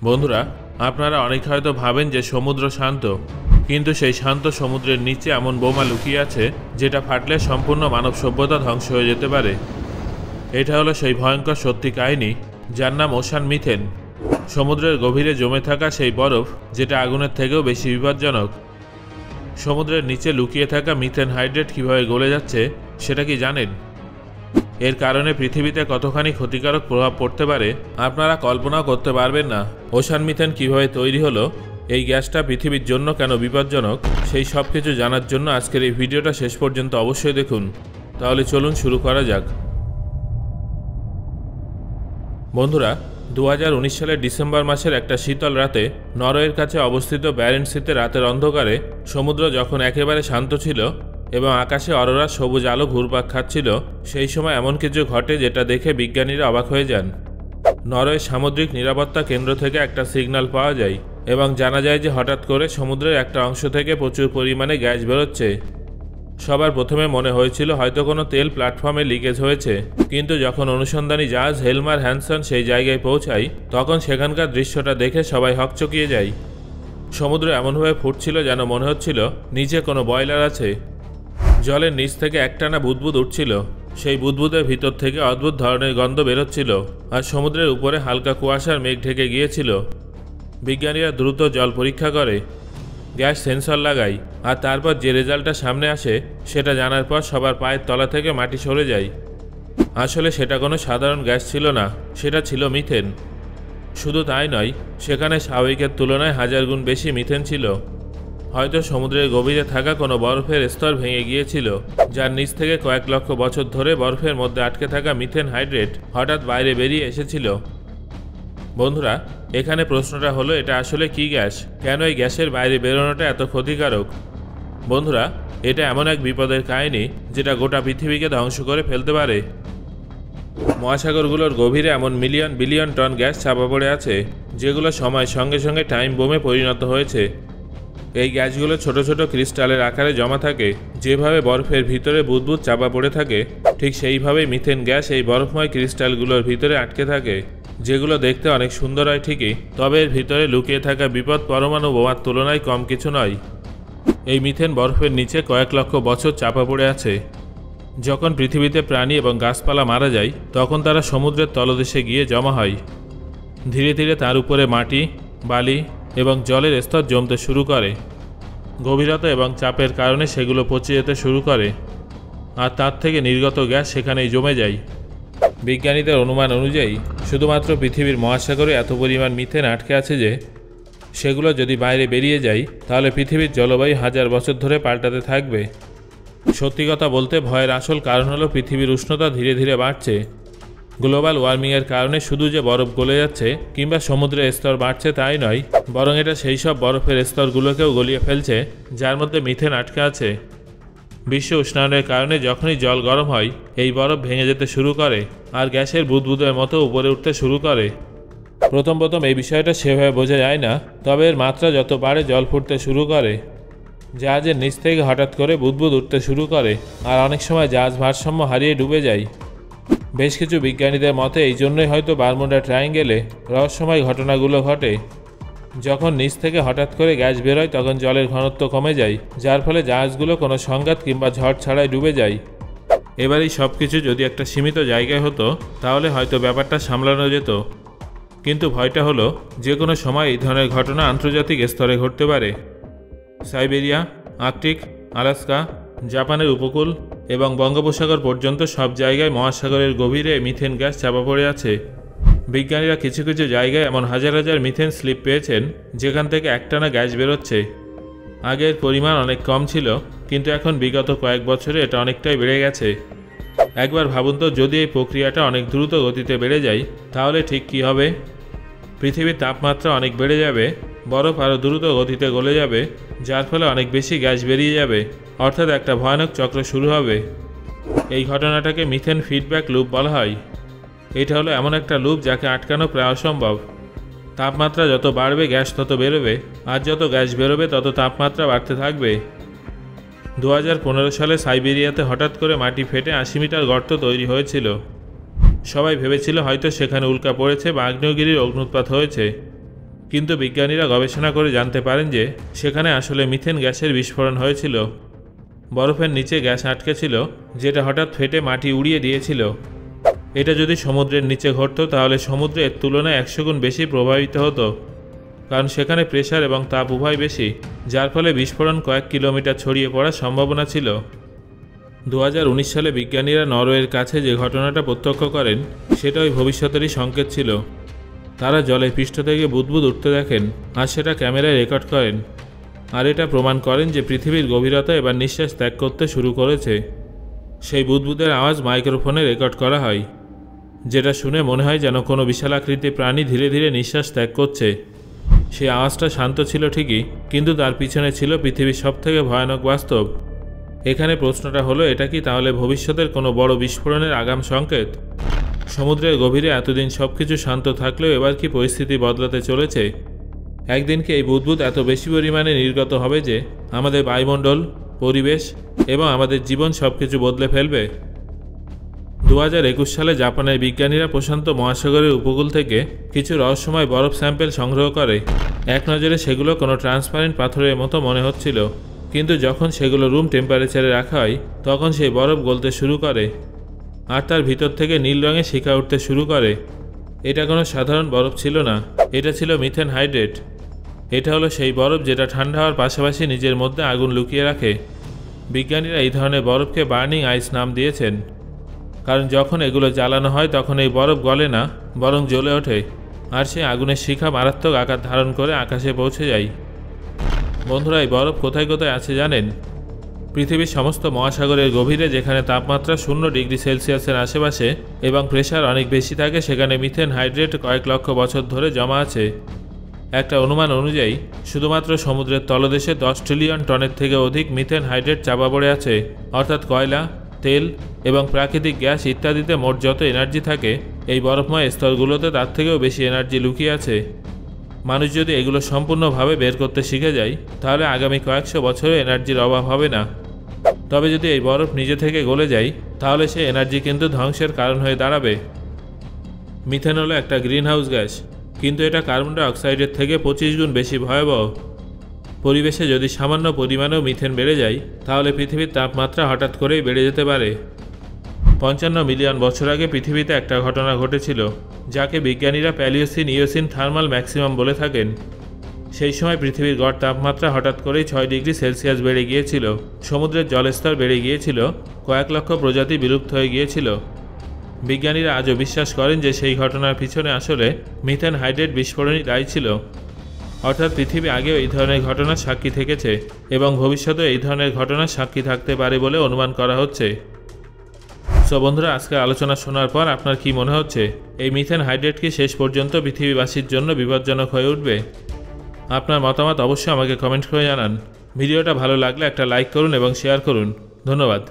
বন্ধুরা, আপনারা অনেকে হয়তো ভাবেন যে সমুদ্র শান্ত, কিন্তু সেই শান্ত সমুদ্রের নিচে এমন বোমা লুকিয়ে আছে যেটা ফাটলে সম্পূর্ণ মানব সভ্যতা ধ্বংস হয়ে যেতে পারে। এটা হলো সেই ভয়ঙ্কর সত্যি কাহিনী যার নাম ওশান মিথেন। সমুদ্রের গভীরে জমে থাকা সেই বরফ যেটা আগুনের থেকেও বেশি বিপজ্জনক। সমুদ্রের নিচে লুকিয়ে থাকা মিথেন হাইড্রেট কীভাবে গলে যাচ্ছে সেটা কি জানেন? এর কারণে পৃথিবীতে কতখানি ক্ষতিকারক প্রভাব পড়তে পারে আপনারা কল্পনাও করতে পারবেন না। ওশান মিথেন কীভাবে তৈরি হলো, এই গ্যাসটা পৃথিবীর জন্য কেন বিপজ্জনক, সেই সব কিছু জানার জন্য আজকের এই ভিডিওটা শেষ পর্যন্ত অবশ্যই দেখুন। তাহলে চলুন শুরু করা যাক। বন্ধুরা, 2019 সালের ডিসেম্বর মাসের একটা শীতল রাতে নরওয়ের কাছে অবস্থিত ব্যারেন্টসিতে রাতের অন্ধকারে সমুদ্র যখন একেবারে শান্ত ছিল এবং আকাশে অরোরা সবুজ আলো ঘুরপাক খাচ্ছিল, সেই সময় এমন কিছু ঘটে যেটা দেখে বিজ্ঞানীরা অবাক হয়ে যান। নরওয়ের সামুদ্রিক নিরাপত্তা কেন্দ্র থেকে একটা সিগন্যাল পাওয়া যায় এবং জানা যায় যে হঠাৎ করে সমুদ্রের একটা অংশ থেকে প্রচুর পরিমাণে গ্যাস বেরোচ্ছে। সবার প্রথমে মনে হয়েছিল হয়তো কোনো তেল প্ল্যাটফর্মে লিকেজ হয়েছে, কিন্তু যখন অনুসন্ধানী জাহাজ হেলমার হ্যানসন সেই জায়গায় পৌঁছায় তখন সেখানকার দৃশ্যটা দেখে সবাই হকচকিয়ে যায়। সমুদ্র এমনভাবে ফুটছিল যেন মনে হচ্ছিল নিচে কোনো বয়লার আছে। জলের নিচ থেকে একটানা বুদবুদ উঠছিল, সেই বুদবুদের ভিতর থেকে অদ্ভুত ধরনের গন্ধ বেরোচ্ছিল, আর সমুদ্রের উপরে হালকা কুয়াশার মেঘ ঢেকে গিয়েছিল। বিজ্ঞানীরা দ্রুত জল পরীক্ষা করে, গ্যাস সেন্সর লাগায়, আর তারপর যে রেজাল্টটা সামনে আসে সেটা জানার পর সবার পায়ের তলা থেকে মাটি সরে যায়। আসলে সেটা কোনো সাধারণ গ্যাস ছিল না, সেটা ছিল মিথেন। শুধু তাই নয়, সেখানে স্বাভাবিকের তুলনায় 1000 গুণ বেশি মিথেন ছিল। হয়তো সমুদ্রের গভীরে থাকা কোনো বরফের স্তর ভেঙে গিয়েছিল, যার নিচ থেকে কয়েক লক্ষ বছর ধরে বরফের মধ্যে আটকে থাকা মিথেন হাইড্রেট হঠাৎ বাইরে বেরিয়ে এসেছিল। বন্ধুরা, এখানে প্রশ্নটা হলো, এটা আসলে কি গ্যাস? কেন এই গ্যাসের বাইরে বেরোনোটা এত ক্ষতিকারক? বন্ধুরা, এটা এমন এক বিপদের কাহিনী যেটা গোটা পৃথিবীকে ধ্বংস করে ফেলতে পারে। মহাসাগরগুলোর গভীরে এমন মিলিয়ন বিলিয়ন টন গ্যাস চাপা পড়ে আছে যেগুলো সময়ের সঙ্গে সঙ্গে টাইম বোমে পরিণত হয়েছে। এই গ্যাসগুলো ছোট ছোট ক্রিস্টালের আকারে জমা থাকে। যেভাবে বরফের ভিতরে বুদবুদ চাপা পড়ে থাকে, ঠিক সেইভাবেই মিথেন গ্যাস এই বরফময় ক্রিস্টালগুলোর ভিতরে আটকে থাকে, যেগুলো দেখতে অনেক সুন্দর হয় ঠিকই, তবে এর ভিতরে লুকিয়ে থাকা বিপদ পরমাণু বোমার তুলনায় কম কিছু নয়। এই মিথেন বরফের নিচে কয়েক লক্ষ বছর চাপা পড়ে আছে। যখন পৃথিবীতে প্রাণী এবং গাছপালা মারা যায় তখন তারা সমুদ্রের তলদেশে গিয়ে জমা হয়। ধীরে ধীরে তার উপরে মাটি, বালি এবং জলের স্তর জমতে শুরু করে। গভীরতা এবং চাপের কারণে সেগুলো পচে যেতে শুরু করে, আর তার থেকে নির্গত গ্যাস সেখানেই জমে যায়। বিজ্ঞানীদের অনুমান অনুযায়ী শুধুমাত্র পৃথিবীর মহাসাগরে এত পরিমাণ মিথেন আটকে আছে যে সেগুলো যদি বাইরে বেরিয়ে যায় তাহলে পৃথিবীর জলবায়ু 1000 বছর ধরে পাল্টাতে থাকবে। সত্যি কথা বলতে ভয়ের আসল কারণ হলো পৃথিবীর উষ্ণতা ধীরে ধীরে বাড়ছে। গ্লোবাল ওয়ার্মিংয়ের কারণে শুধু যে বরফ গলে যাচ্ছে কিংবা সমুদ্রের স্তর বাড়ছে তাই নয়, বরং এটা সেই সব বরফের স্তরগুলোকেও গলিয়ে ফেলছে যার মধ্যে মিথেন আটকে আছে। বিশ্ব উষ্ণায়নের কারণে যখনই জল গরম হয় এই বরফ ভেঙে যেতে শুরু করে আর গ্যাসের বুদবুদের মতো উপরে উঠতে শুরু করে। প্রথম এই বিষয়টা সেভাবে বোঝা যায় না, তবে এর মাত্রা যত বাড়ে জল ফুটতে শুরু করে, জাহাজের নিচ থেকে হঠাৎ করে বুদবুদ উঠতে শুরু করে, আর অনেক সময় জাহাজ ভারসাম্য হারিয়ে ডুবে যায়। বেশ কিছু বিজ্ঞানীদের মতে এই জন্যই হয়তো বারমুডা ট্রায়াঙ্গেলে রহস্যময় ঘটনাগুলো ঘটে। যখন নিচ থেকে হঠাৎ করে গ্যাস বেরোয় তখন জলের ঘনত্ব কমে যায়, যার ফলে জাহাজগুলো কোনো সংঘাত কিংবা ঝড় ছাড়াই ডুবে যায়। এবার এই সব কিছু যদি একটা সীমিত জায়গায় হতো তাহলে হয়তো ব্যাপারটা সামলানো যেত, কিন্তু ভয়টা হলো যে কোনো সময় এই ধরনের ঘটনা আন্তর্জাতিক স্তরে ঘটতে পারে। সাইবেরিয়া, আর্কটিক, আলাস্কা, জাপানের উপকূল এবং বঙ্গোপসাগর পর্যন্ত সব জায়গায় মহাসাগরের গভীরে মিথেন গ্যাস চাপা পড়ে আছে। বিজ্ঞানীরা কিছু কিছু জায়গায় এমন হাজার হাজার মিথেন স্লিপ পেয়েছেন যেখান থেকে একটানা গ্যাস বেরোচ্ছে। আগের পরিমাণ অনেক কম ছিল, কিন্তু এখন বিগত কয়েক বছরে এটা অনেকটাই বেড়ে গেছে। একবার ভাবুন তো, যদি এই প্রক্রিয়াটা অনেক দ্রুত গতিতে বেড়ে যায় তাহলে ঠিক কী হবে? পৃথিবীর তাপমাত্রা অনেক বেড়ে যাবে, বরফ আরও দ্রুত গতিতে গলে যাবে, যার ফলে অনেক বেশি গ্যাস বেরিয়ে যাবে, অর্থাৎ একটা ভয়ানক চক্র শুরু হবে। এই ঘটনাটাকে মিথেন ফিডব্যাক লুপ বলা হয়। এটা হলো এমন একটা লুপ যাকে আটকানো প্রায় অসম্ভব। তাপমাত্রা যত বাড়বে গ্যাস তত বেরোবে, আর যত গ্যাস বেরোবে তত তাপমাত্রা বাড়তে থাকবে। 2015 সালে সাইবেরিয়াতে হঠাৎ করে মাটি ফেটে 80 মিটার গর্ত তৈরি হয়েছিল। সবাই ভেবেছিল হয়তো সেখানে উল্কা পড়েছে বা আগ্নেয়গিরির অগ্নুৎপাত হয়েছে, কিন্তু বিজ্ঞানীরা গবেষণা করে জানতে পারেন যে সেখানে আসলে মিথেন গ্যাসের বিস্ফোরণ হয়েছিল। বরফের নিচে গ্যাস আটকে ছিল, যেটা হঠাৎ ফেটে মাটি উড়িয়ে দিয়েছিল। এটা যদি সমুদ্রের নিচে ঘটতো তাহলে সমুদ্রের তুলনায় 100 গুণ বেশি প্রভাবিত হতো, কারণ সেখানে প্রেসার এবং তাপ উভয় বেশি, যার ফলে বিস্ফোরণ কয়েক কিলোমিটার ছড়িয়ে পড়ার সম্ভাবনা ছিল। 2019 সালে বিজ্ঞানীরা নরওয়ের কাছে যে ঘটনাটা প্রত্যক্ষ করেন সেটা ওই ভবিষ্যতেরই সংকেত ছিল। তারা জলের পৃষ্ঠ থেকে বুদবুদ উঠতে দেখেন আর সেটা ক্যামেরায় রেকর্ড করেন, আর এটা প্রমাণ করেন যে পৃথিবীর গভীরতা এবার নিঃশ্বাস ত্যাগ করতে শুরু করেছে। সেই বুদবুদের আওয়াজ মাইক্রোফোনে রেকর্ড করা হয়, যেটা শুনে মনে হয় যেন কোনো বিশালাকৃতির প্রাণী ধীরে ধীরে নিঃশ্বাস ত্যাগ করছে। সেই আওয়াজটা শান্ত ছিল ঠিকই, কিন্তু তার পিছনে ছিল পৃথিবীর সবথেকে ভয়ানক বাস্তব। এখানে প্রশ্নটা হলো, এটা কি তাহলে ভবিষ্যতের কোনো বড় বিস্ফোরণের আগাম সংকেত? সমুদ্রের গভীরে এতদিন সব কিছু শান্ত থাকলেও এবার কি পরিস্থিতি বদলাতে চলেছে? একদিন কি এই বুদবুদ এত বেশি পরিমাণে নির্গত হবে যে আমাদের বায়ুমণ্ডল, পরিবেশ এবং আমাদের জীবন সব কিছু বদলে ফেলবে? 2021 সালে জাপানের বিজ্ঞানীরা প্রশান্ত মহাসাগরের উপকূল থেকে কিছু রহস্যময় বরফ স্যাম্পেল সংগ্রহ করে। এক নজরে সেগুলো কোনো ট্রান্সপারেন্ট পাথরের মতো মনে হচ্ছিল, কিন্তু যখন সেগুলো রুম টেম্পারেচারে রাখা হয় তখন সেই বরফ গলতে শুরু করে আর তার ভিতর থেকে নীল রঙে শিখা উঠতে শুরু করে। এটা কোনো সাধারণ বরফ ছিল না, এটা ছিল মিথেন হাইড্রেট। এটা হলো সেই বরফ যেটা ঠান্ডা হওয়ার পাশাপাশি নিজের মধ্যে আগুন লুকিয়ে রাখে। বিজ্ঞানীরা এই ধরনের বরফকে বার্নিং আইস নাম দিয়েছেন, কারণ যখন এগুলো জ্বালানো হয় তখন এই বরফ গলে না, বরং জ্বলে ওঠে, আর সেই আগুনের শিখা মারাত্মক আকার ধারণ করে আকাশে পৌঁছে যায়। বন্ধুরা, এই বরফ কোথায় কোথায় আছে জানেন? পৃথিবীর সমস্ত মহাসাগরের গভীরে, যেখানে তাপমাত্রা 0 ডিগ্রি সেলসিয়াসের আশেপাশে এবং প্রেশার অনেক বেশি থাকে, সেখানে মিথেন হাইড্রেট কয়েক লক্ষ বছর ধরে জমা আছে। একটা অনুমান অনুযায়ী শুধুমাত্র সমুদ্রের তলদেশে 10 ট্রিলিয়ন টনের থেকে অধিক মিথেন হাইড্রেট চাপা পড়ে আছে। অর্থাৎ কয়লা, তেল এবং প্রাকৃতিক গ্যাস ইত্যাদিতে মোট যত এনার্জি থাকে, এই বরফময় স্তরগুলোতে তার থেকেও বেশি এনার্জি লুকিয়ে আছে। মানুষ যদি এগুলো সম্পূর্ণভাবে বের করতে শিখে যায় তাহলে আগামী কয়েকশো বছরে এনার্জির অভাব হবে না। তবে যদি এই বরফ নিজে থেকে গলে যায় তাহলে সেই এনার্জি কিন্তু ধ্বংসের কারণ হয়ে দাঁড়াবে। মিথেন হলো একটা গ্রিনহাউস গ্যাস, কিন্তু এটা কার্বন ডাই অক্সাইডের থেকে 25 গুণ বেশি ভয়াবহ। পরিবেশে যদি সামান্য পরিমাণেও মিথেন বেড়ে যায় তাহলে পৃথিবীর তাপমাত্রা হঠাৎ করেই বেড়ে যেতে পারে। 55 মিলিয়ন বছর আগে পৃথিবীতে একটা ঘটনা ঘটেছিল, যাকে বিজ্ঞানীরা প্যালিওসিন ইওসিন থার্মাল ম্যাক্সিমাম বলে থাকেন। সেই সময় পৃথিবীর গড় তাপমাত্রা হঠাৎ করেই 6 ডিগ্রি সেলসিয়াস বেড়ে গিয়েছিল, সমুদ্রের জলস্তর বেড়ে গিয়েছিল, কয়েক লক্ষ প্রজাতি বিলুপ্ত হয়ে গিয়েছিল। বিজ্ঞানীরা আজও বিশ্বাস করেন যে সেই ঘটনার পিছনে আসলে মিথেন হাইড্রেট বিস্ফোরণই দায়ী ছিল। অর্থাৎ পৃথিবী আগেও এই ধরনের ঘটনার সাক্ষী থেকেছে এবং ভবিষ্যতেও এই ধরনের ঘটনার সাক্ষী থাকতে পারে বলে অনুমান করা হচ্ছে। সো বন্ধুরা, আজকের আলোচনা শোনার পর আপনার কি মনে হচ্ছে, এই মিথেন হাইড্রেট কি শেষ পর্যন্ত পৃথিবীবাসীর জন্য বিপজ্জনক হয়ে উঠবে? আপনার মতামত অবশ্যই আমাকে কমেন্ট করে জানান। ভিডিওটা ভালো লাগলে একটা লাইক করুন এবং শেয়ার করুন। ধন্যবাদ।